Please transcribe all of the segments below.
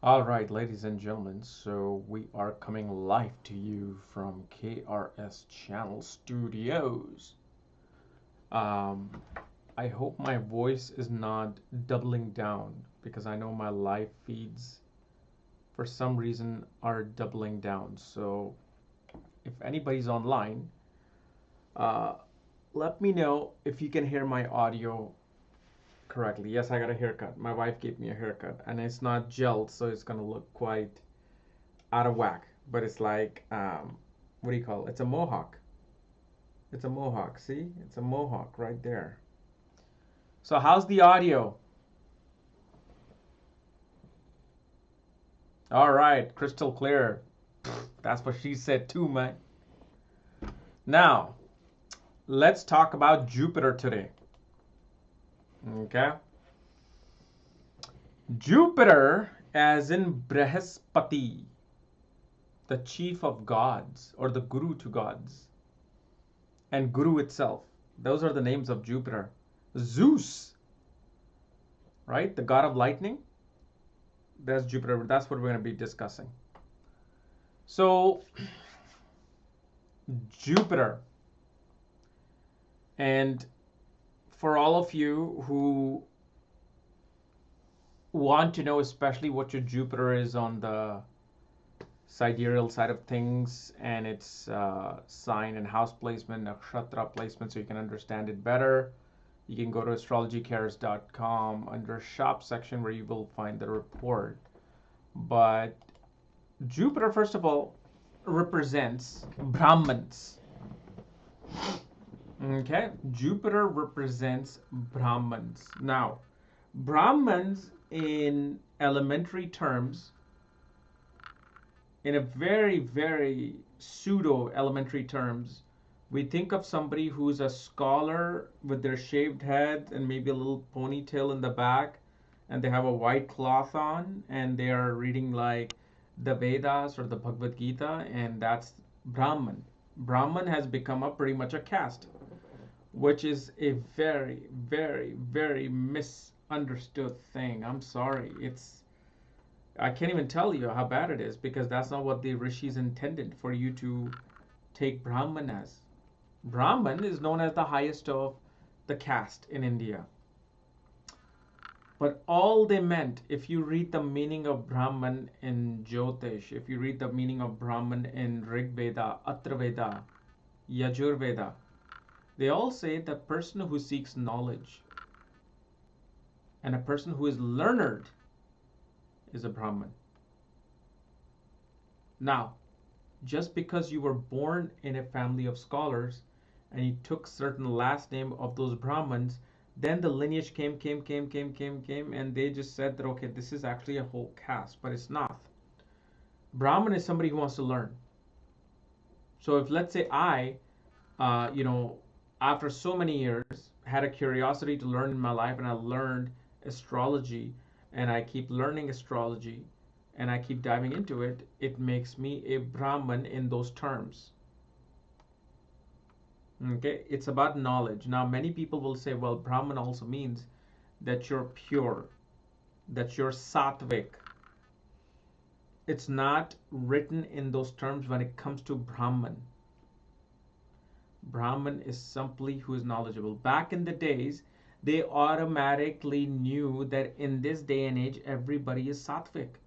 All right, ladies and gentlemen, so we are coming live to you from KRSchannel Studios. Um, I hope my voice is not doubling down because I know my live feeds for some reason are doubling down. So if anybody's online, uh, let me know if you can hear my audio correctly. Yes, I got a haircut. My wife gave me a haircut, and it's not gelled, so it's gonna look quite out of whack. But it's like, what do you call it? It's a mohawk. It's a mohawk. See, it's a mohawk right there. So how's the audio? All right, crystal clear. That's what she said too, man. Now, let's talk about Jupiter today. Okay. Jupiter, as in Brihaspati, the chief of gods or the guru to gods, and guru itself. Those are the names of Jupiter. Zeus, right? The god of lightning. That's Jupiter. That's what we're going to be discussing. So, Jupiter. And for all of you who want to know especially what your Jupiter is on the sidereal side of things and its sign and house placement, nakshatra placement, so you can understand it better, you can go to astrologycares.com under shop section where you will find the report. But Jupiter, first of all, represents Brahmins. Okay, Jupiter represents Brahmins. Now, Brahmins in elementary terms, in a very, very pseudo elementary terms, we think of somebody who's a scholar with their shaved head and maybe a little ponytail in the back, and they have a white cloth on, and they are reading like the Vedas or the Bhagavad Gita, and that's Brahman. Brahman has become a pretty much a caste, which is a very, very, very misunderstood thing. I'm sorry. I can't even tell you how bad it is because that's not what the rishis intended for you to take Brahman as. Brahman is known as the highest of the caste in India. But all they meant, if you read the meaning of Brahman in Jyotish, if you read the meaning of Brahman in Rig Veda, Atra Veda, Yajur Veda, they all say the person who seeks knowledge and a person who is learned is a Brahman. Now, just because you were born in a family of scholars and you took certain last name of those Brahmins, then the lineage came, and they just said that, okay, this is actually a whole caste, but it's not. Brahman is somebody who wants to learn. So if, let's say, after so many years, had a curiosity to learn in my life, and I learned astrology, and I keep learning astrology, and I keep diving into it, it makes me a Brahman in those terms. Okay, it's about knowledge. Now, many people will say, well, Brahman also means that you're pure, that you're sattvic. It's not written in those terms when it comes to Brahman. Brahman is simply who is knowledgeable. Back in the days, they automatically knew that in this day and age, everybody is sattvic.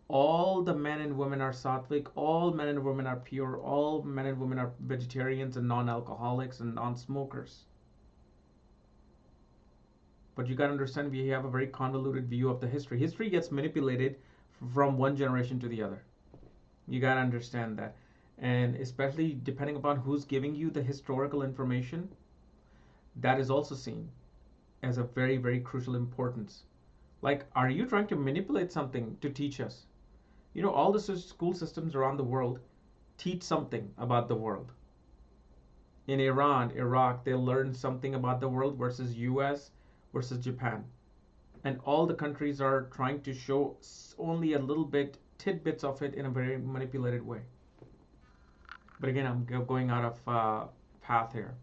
All the men and women are sattvic, all men and women are pure, all men and women are vegetarians and non-alcoholics and non-smokers. But you got to understand, we have a very convoluted view of the history. History gets manipulated from one generation to the other. You got to understand that. And especially depending upon who's giving you the historical information, that is also seen as a very, very crucial importance. Like, are you trying to manipulate something to teach us? You know, all the school systems around the world teach something about the world. In Iran, Iraq, they learn something about the world versus US versus Japan. And all the countries are trying to show only a little bit, tidbits of it in a very manipulated way. But again, I'm going out of path here.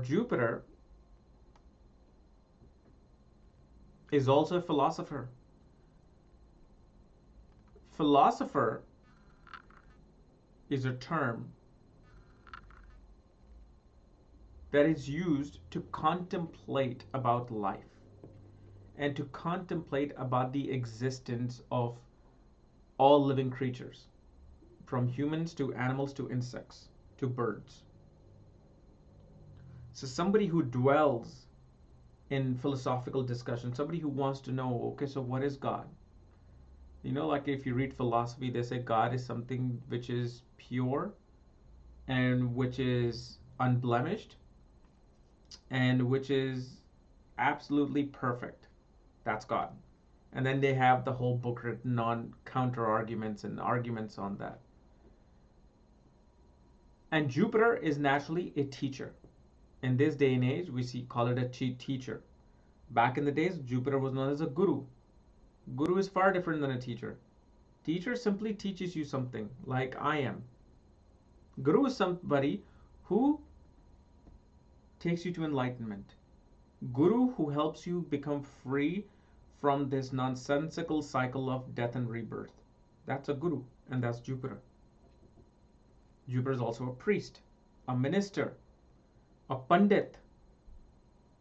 Jupiter is also a philosopher. Philosopher is a term that is used to contemplate about life and to contemplate about the existence of all living creatures, from humans to animals to insects to birds. So somebody who dwells in philosophical discussion, somebody who wants to know, okay, so what is God? Like if you read philosophy, they say God is something which is pure and which is unblemished and which is absolutely perfect. That's God. And then they have the whole book written on counter arguments and arguments on that. And Jupiter is naturally a teacher. In this day and age, we call it a teacher. Back in the days, Jupiter was known as a guru. Guru is far different than a teacher. Teacher simply teaches you something, like I am. Guru is somebody who takes you to enlightenment. Guru who helps you become free from this nonsensical cycle of death and rebirth. That's a guru, and that's Jupiter. Jupiter is also a priest, a minister, a pandit,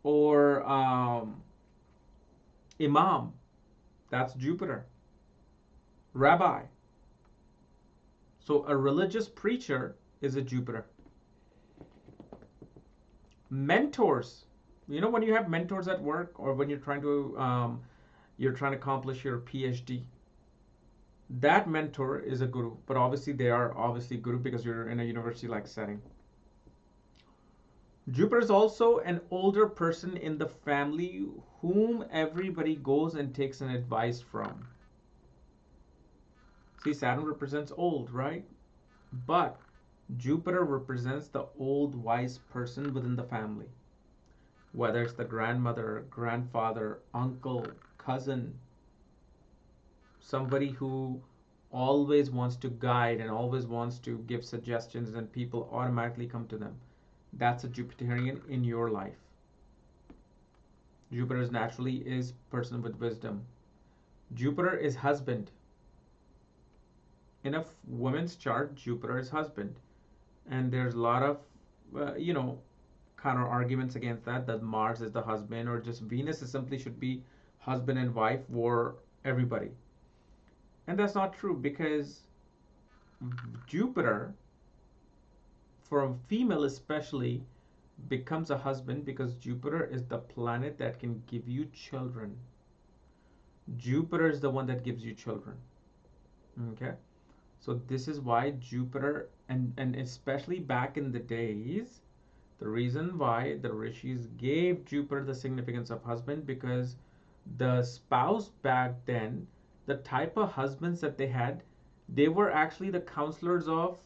or imam. That's Jupiter. Rabbi. So a religious preacher is a Jupiter. Mentors. When you have mentors at work, or when you're trying to accomplish your PhD, that mentor is a guru. But obviously they are obviously guru because you're in a university-like setting. Jupiter is also an older person in the family whom everybody goes and takes an advice from. See, Saturn represents old, right? But Jupiter represents the old wise person within the family. Whether it's the grandmother, grandfather, uncle, cousin, somebody who always wants to guide and always wants to give suggestions, and people automatically come to them. That's a Jupiterian in your life. Jupiter naturally is person with wisdom. Jupiter is husband. In a woman's chart, Jupiter is husband. And there's a lot of, counter arguments against that Mars is the husband, or just Venus is simply should be husband and wife for everybody. And that's not true, because Jupiter, for a female especially, becomes a husband because Jupiter is the planet that can give you children. Jupiter is the one that gives you children. Okay? So this is why Jupiter, and especially back in the days, the reason why the rishis gave Jupiter the significance of husband, because the spouse back then, the type of husbands that they had, they were actually the counselors of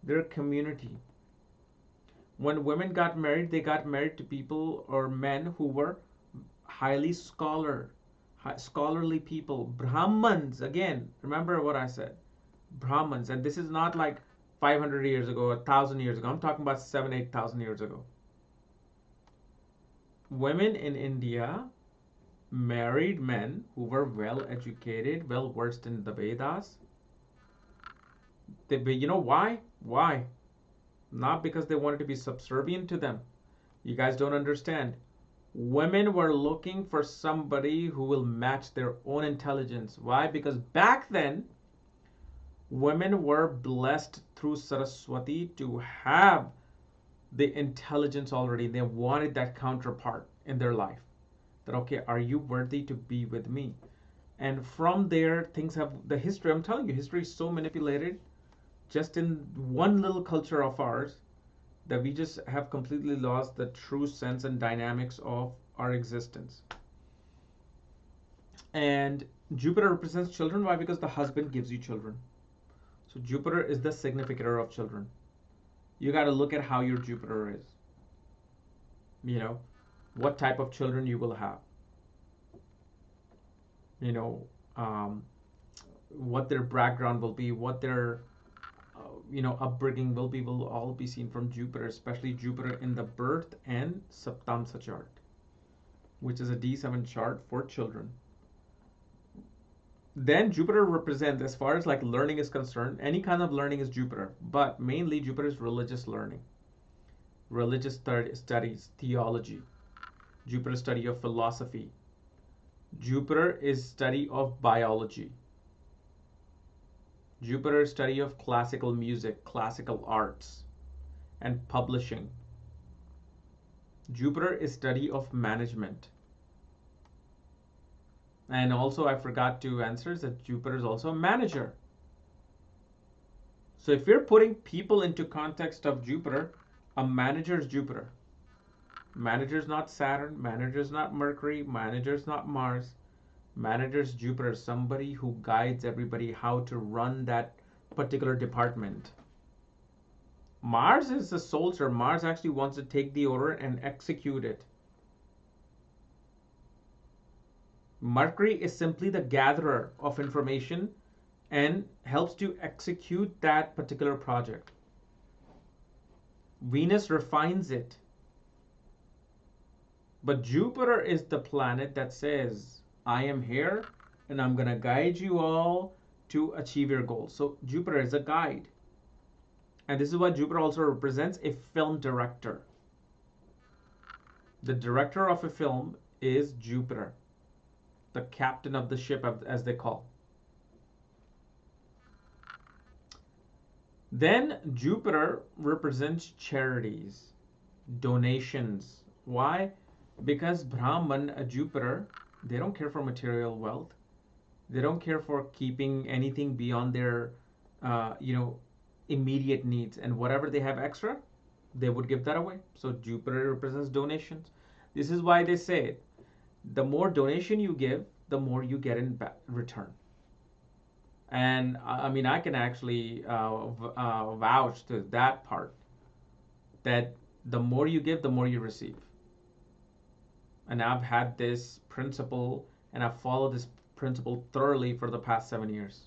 their community. When women got married, they got married to people or men who were highly scholarly people. Brahmins, again, remember what I said. Brahmins, and this is not like 500 years ago, 1,000 years ago. I'm talking about 8,000 years ago. Women in India married men who were well educated, well versed in the Vedas. You know why? Why? Not because they wanted to be subservient to them. You guys don't understand. Women were looking for somebody who will match their own intelligence. Why? Because back then, women were blessed through Saraswati to have the intelligence already. They wanted that counterpart in their life. That, okay, are you worthy to be with me? And from there, things have, the history, I'm telling you, history is so manipulated just in one little culture of ours, that we just have completely lost the true sense and dynamics of our existence. And Jupiter represents children. Why? Because the husband gives you children. So Jupiter is the significator of children. You got to look at how your Jupiter is. What type of children you will have. What their background will be, what their upbringing will all be seen from Jupiter, especially Jupiter in the birth and Saptamsa chart. which is a D7 chart for children. Then Jupiter represents, as far as like learning is concerned, any kind of learning is Jupiter, but mainly Jupiter is religious learning, religious studies, theology. Jupiter is study of philosophy. Jupiter is study of biology. Jupiter is study of classical music, classical arts, and publishing. Jupiter is study of management. And also I forgot to answer that Jupiter is also a manager. So if you're putting people into context of Jupiter, a manager is Jupiter. Manager is not Saturn, manager is not Mercury, manager is not Mars. Manager is Jupiter, somebody who guides everybody how to run that particular department. Mars is a soldier. Mars actually wants to take the order and execute it. Mercury is simply the gatherer of information and helps to execute that particular project. Venus refines it. But Jupiter is the planet that says, I am here and I'm going to guide you all to achieve your goals. So Jupiter is a guide. And this is what Jupiter also represents, a film director. The director of a film is Jupiter, the captain of the ship, as they call. Then Jupiter represents charities, donations. Why? Because Brahman, Jupiter, they don't care for material wealth. They don't care for keeping anything beyond their, immediate needs. And whatever they have extra, they would give that away. So Jupiter represents donations. This is why they say the more donation you give, the more you get in return. And I can actually vouch to that part, that the more you give, the more you receive. And I've had this principle and I've followed this principle thoroughly for the past 7 years.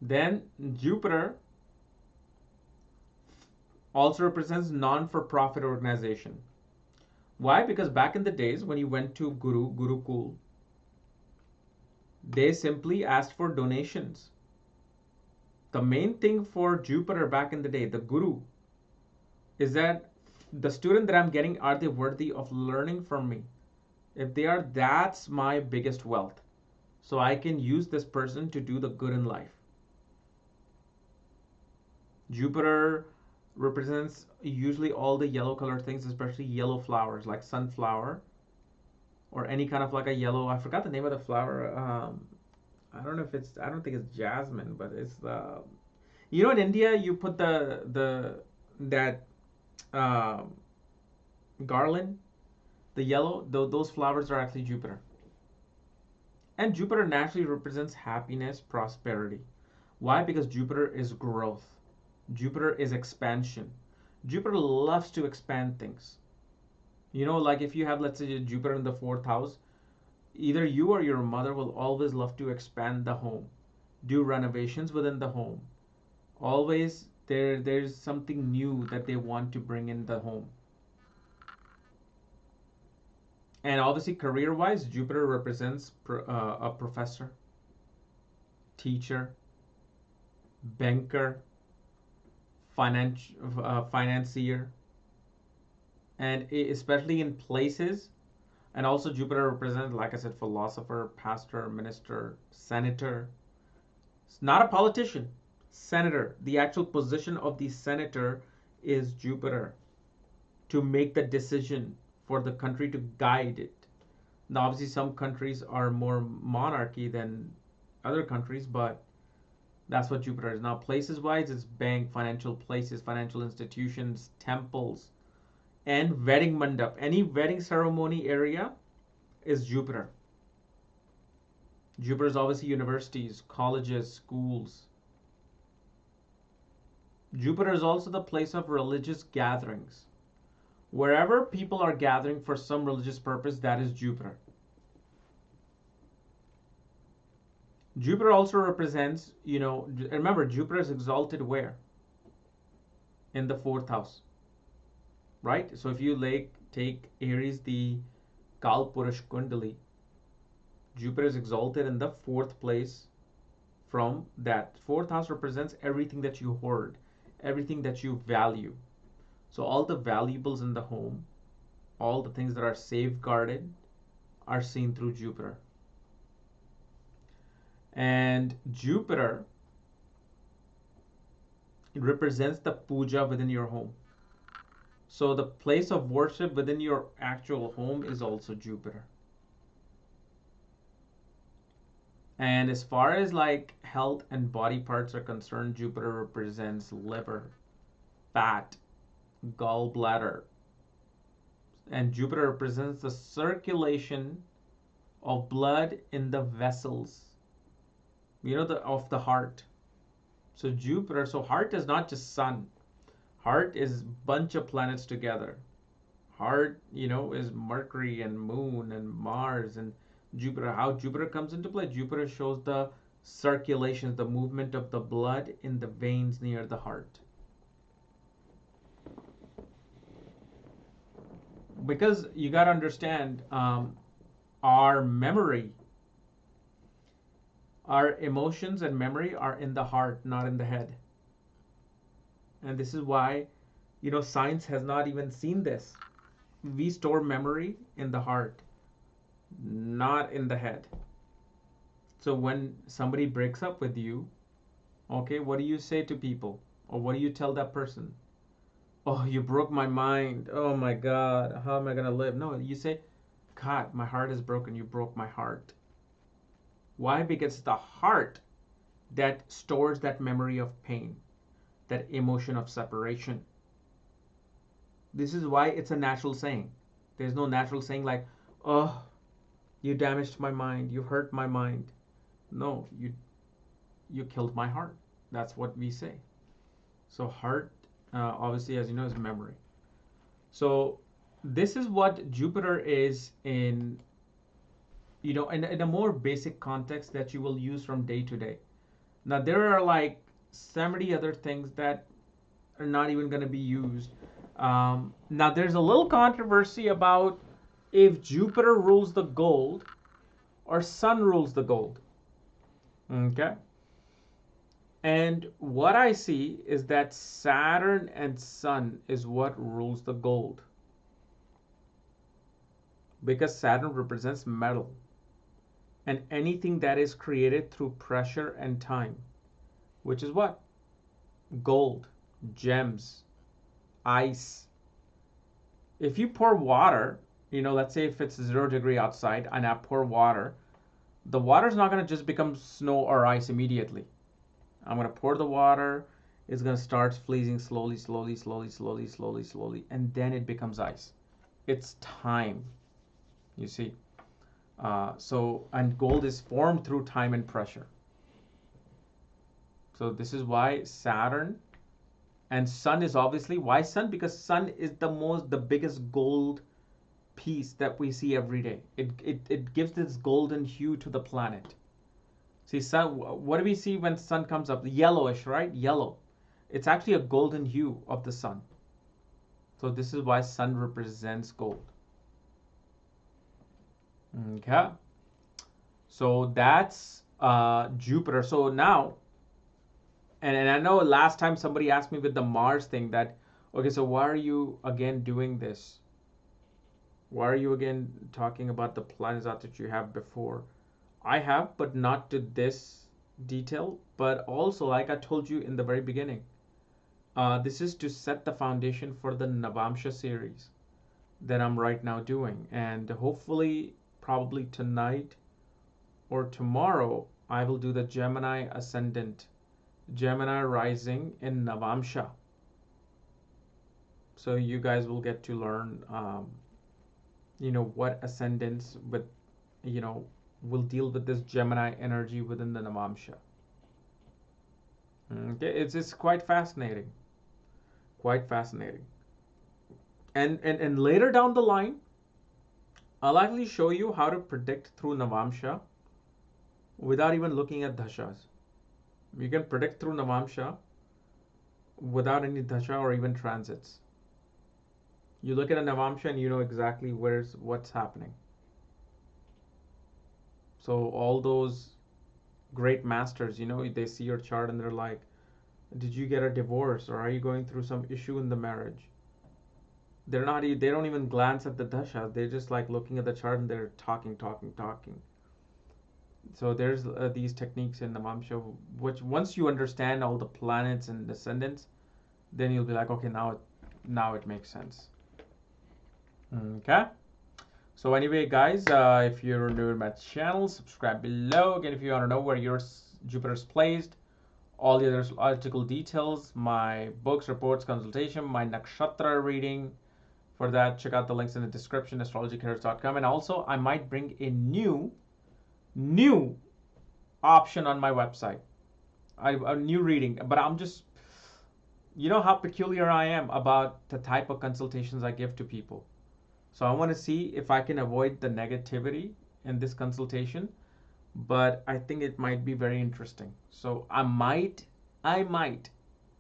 Then Jupiter also represents non-for-profit organization. Why? Because back in the days when you went to Gurukul, they simply asked for donations. The main thing for Jupiter back in the day, the guru, is that the student that I'm getting, are they worthy of learning from me? If they are, that's my biggest wealth. So I can use this person to do the good in life. Jupiter represents usually all the yellow color things, especially yellow flowers like sunflower or any kind of like a yellow, I forgot the name of the flower. I don't think it's jasmine, but it's the, in India you put that garland, the yellow, those flowers are actually Jupiter. And Jupiter naturally represents happiness, prosperity. Why? Because Jupiter is growth. Jupiter is expansion. Jupiter loves to expand things. Like if you have, let's say, Jupiter in the 4th house, either you or your mother will always love to expand the home, do renovations within the home. Always there's something new that they want to bring in the home. And obviously, career-wise, Jupiter represents a professor, teacher, banker, financier, and especially in places. And also Jupiter represents, like I said, philosopher, pastor, minister, senator. It's not a politician. Senator. The actual position of the senator is Jupiter, to make the decision for the country, to guide it. Now, obviously, some countries are more monarchy than other countries, but that's what Jupiter is. Now, places-wise, it's bank, financial places, financial institutions, temples, and wedding mandap. Any wedding ceremony area is Jupiter. Jupiter is obviously universities, colleges, schools. Jupiter is also the place of religious gatherings. Wherever people are gathering for some religious purpose, that is Jupiter. Jupiter also represents, remember, Jupiter is exalted where? In the 4th house. right? So if you take Aries, the Kal Purush Kundali, Jupiter is exalted in the fourth place. From that fourth house represents everything that you hoard, everything that you value. So all the valuables in the home, all the things that are safeguarded, are seen through Jupiter. And Jupiter represents the puja within your home. So the place of worship within your actual home is also Jupiter. And as far as like health and body parts are concerned, Jupiter represents liver, fat, gallbladder. And Jupiter represents the circulation of blood in the vessels, of the heart. So Jupiter, so heart is not just sun. Heart is bunch of planets together. Heart, is Mercury and Moon and Mars and Jupiter. How Jupiter comes into play? Jupiter shows the circulation, the movement of the blood in the veins near the heart. Because you got to understand, our memory, our emotions and memory are in the heart, not in the head. And this is why, science has not even seen this. We store memory in the heart, not in the head. So when somebody breaks up with you, okay, what do you say to people? Or what do you tell that person? Oh, you broke my mind. Oh my God, how am I going to live? No, you say, God, my heart is broken. You broke my heart. Why? Because it's the heart that stores that memory of pain, that emotion of separation. This is why it's a natural saying. There's no natural saying like, oh, you damaged my mind. You hurt my mind. No, you killed my heart. That's what we say. So heart, obviously, as you know, is memory. So this is what Jupiter is in a more basic context that you will use from day to day. Now, there are like 70 other things that are not even going to be used. Now, there's a little controversy about if Jupiter rules the gold or Sun rules the gold. Okay? And what I see is that Saturn and Sun is what rules the gold. Because Saturn represents metal. And anything that is created through pressure and time, which is what? Gold, gems, ice. If you pour water, let's say if it's 0 degree outside and I pour water, the water is not going to just become snow or ice immediately. I'm going to pour the water, it's going to start freezing slowly, and then it becomes ice. It's time, you see. And gold is formed through time and pressure. So this is why Saturn and Sun is obviously, why Sun? Because Sun is the biggest gold piece that we see every day. It gives this golden hue to the planet. See, Sun, what do we see when Sun comes up? Yellowish, right? Yellow. It's actually a golden hue of the Sun. So this is why Sun represents gold. Okay. So that's Jupiter. So now, and I know last time somebody asked me with the Mars thing that, okay, so why are you again doing this? Why are you again talking about the planets that you have before? I have, but not to this detail. But also, like I told you in the very beginning, this is to set the foundation for the Navamsha series that I'm right now doing. And hopefully, probably tonight or tomorrow, I will do the Gemini Ascendant, Gemini Rising in Navamsha. So you guys will get to learn, what ascendants with, will deal with this Gemini energy within the Navamsha. Okay, it's quite fascinating. Quite fascinating. And later down the line, I'll actually show you how to predict through Navamsha without even looking at dashas. You can predict through Navamsha without any dasha or even transits. You look at a Navamsha and you know exactly what's happening. So all those great masters, they see your chart and they're like, did you get a divorce or are you going through some issue in the marriage? They don't even glance at the dasha. They're just like looking at the chart and they're talking. So there's these techniques in the Mamsha, which once you understand all the planets and descendants, then you'll be like, okay, now it makes sense. Okay. So anyway, guys, if you're new to my channel, subscribe below. Again, if you want to know where your Jupiter's placed, all the other article details, my books, reports, consultation, my nakshatra reading. For that, check out the links in the description, astrologycareers.com. And also, I might bring a new option on my website. A new reading, but I'm just, you know how peculiar I am about the type of consultations I give to people. So I want to see if I can avoid the negativity in this consultation, but I think it might be very interesting. So I might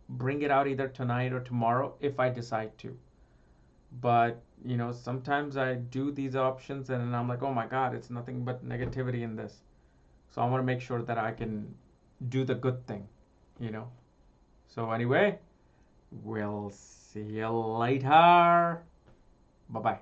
bring it out either tonight or tomorrow if I decide to. But sometimes I do these options and I'm like, oh my God, it's nothing but negativity in this. So I want to make sure that I can do the good thing, So anyway, we'll see you later. Bye bye.